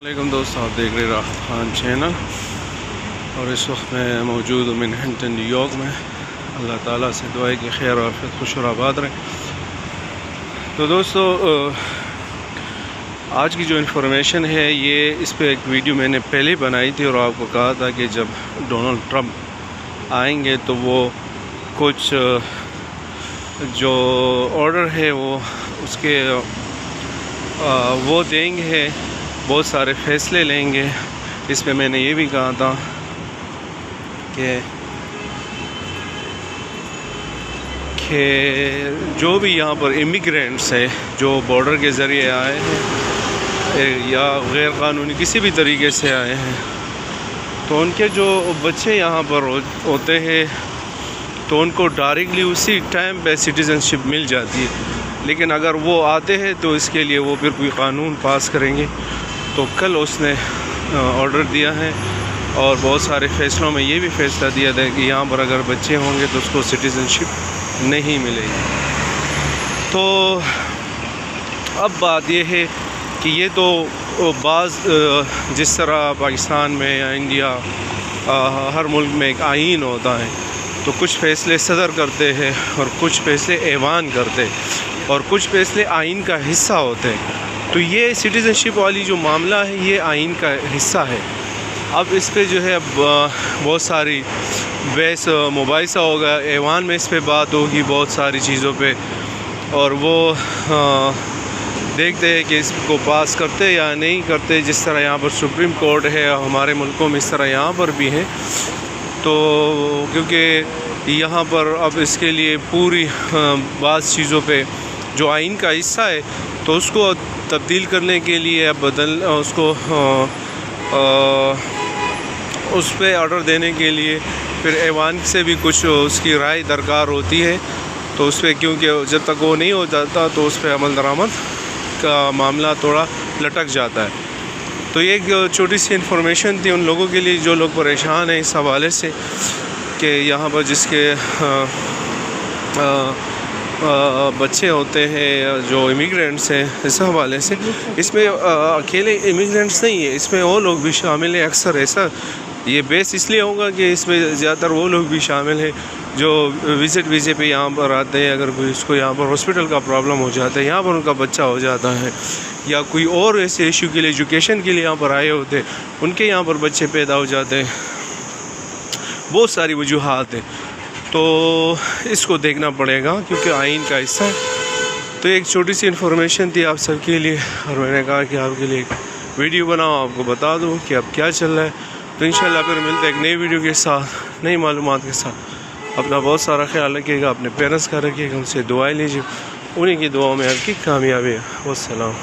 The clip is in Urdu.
علیکم دوستوں، آپ دیکھ رہے راحت خان چینل اور اس وقت میں موجود ہوں مینہٹن نیو یارک میں۔ اللہ تعالیٰ سے دعا ہے کہ خیر و عافیت خوش اور آباد رہیں۔ تو دوستو، آج کی جو انفارمیشن ہے یہ اس پہ ایک ویڈیو میں نے پہلے بنائی تھی اور آپ کو کہا تھا کہ جب ڈونلڈ ٹرمپ آئیں گے تو وہ کچھ جو آرڈر ہے وہ اس کے وہ دیں گے، بہت سارے فیصلے لیں گے۔ اس میں نے یہ بھی کہا تھا کہ جو بھی یہاں پر امیگرینٹس ہیں جو بارڈر کے ذریعے آئے ہیں یا غیر قانونی کسی بھی طریقے سے آئے ہیں، تو ان کے جو بچے یہاں پر ہوتے ہیں تو ان کو ڈائریکٹلی اسی ٹائم پہ سٹیزن شپ مل جاتی ہے، لیکن اگر وہ آتے ہیں تو اس کے لیے وہ پھر کوئی قانون پاس کریں گے۔ تو کل اس نے آرڈر دیا ہے اور بہت سارے فیصلوں میں یہ بھی فیصلہ دیا تھا کہ یہاں پر اگر بچے ہوں گے تو اس کو سٹیزن شپ نہیں ملے گی۔ تو اب بات یہ ہے کہ یہ تو بعض جس طرح پاکستان میں یا انڈیا ہر ملک میں ایک آئین ہوتا ہے، تو کچھ فیصلے صدر کرتے ہیں اور کچھ فیصلے ایوان کرتے اور کچھ فیصلے آئین کا حصہ ہوتے ہیں۔ تو یہ سٹیزن شپ والی جو معاملہ ہے یہ آئین کا حصہ ہے۔ اب اس پہ جو ہے بہت ساری بحث مباحثہ ہوگا، ایوان میں اس پہ بات ہوگی بہت ساری چیزوں پہ، اور وہ دیکھتے ہیں کہ اس کو پاس کرتے یا نہیں کرتے۔ جس طرح یہاں پر سپریم کورٹ ہے، ہمارے ملکوں میں اس طرح یہاں پر بھی ہے۔ تو کیونکہ یہاں پر اب اس کے لیے پوری بعض چیزوں پہ جو آئین کا حصہ ہے تو اس کو تبدیل کرنے کے لیے اب اس پہ آرڈر دینے کے لیے پھر ایوان سے بھی کچھ اس کی رائے درکار ہوتی ہے۔ تو اس پہ کیونکہ جب تک وہ نہیں ہو جاتا تو اس پہ عمل درآمد کا معاملہ تھوڑا لٹک جاتا ہے۔ تو یہ ایک چھوٹی سی انفارمیشن تھی ان لوگوں کے لیے جو لوگ پریشان ہیں اس حوالے سے کہ یہاں پر جس کے بچے ہوتے ہیں جو امیگرینٹس ہیں، اس حوالے سے اس میں اکیلے امیگرینٹس نہیں ہے، اس میں وہ لوگ بھی شامل ہیں۔ اکثر ایسا یہ بیس اس لیے ہوگا کہ اس میں زیادہ تر وہ لوگ بھی شامل ہیں جو وزٹ ویزے پہ یہاں پر آتے ہیں۔ اگر کوئی اس کو یہاں پر ہاسپٹل کا پرابلم ہو جاتا ہے، یہاں پر ان کا بچہ ہو جاتا ہے، یا کوئی اور ایسے ایشو کے لیے ایجوکیشن کے لیے یہاں پر آئے ہوتے ہیں، ان کے یہاں پر بچے پیدا ہو جاتے ہیں، بہت ساری وجوہات ہیں۔ تو اس کو دیکھنا پڑے گا کیونکہ آئین کا حصہ ہے۔ تو ایک چھوٹی سی انفارمیشن تھی آپ سب کے لیے، اور میں نے کہا کہ آپ کے لیے ایک ویڈیو بناؤ، آپ کو بتا دوں کہ اب کیا چل رہا ہے۔ تو انشاءاللہ پھر ملتے ہیں ایک نئی ویڈیو کے ساتھ، نئی معلومات کے ساتھ۔ اپنا بہت سارا خیال رکھیے گا، اپنے پیرنٹس کا رکھیے گا، ان سے دعائیں لیجیے، انہیں کی دعاؤں میں آپ کی کامیابی ہے۔ والسلام۔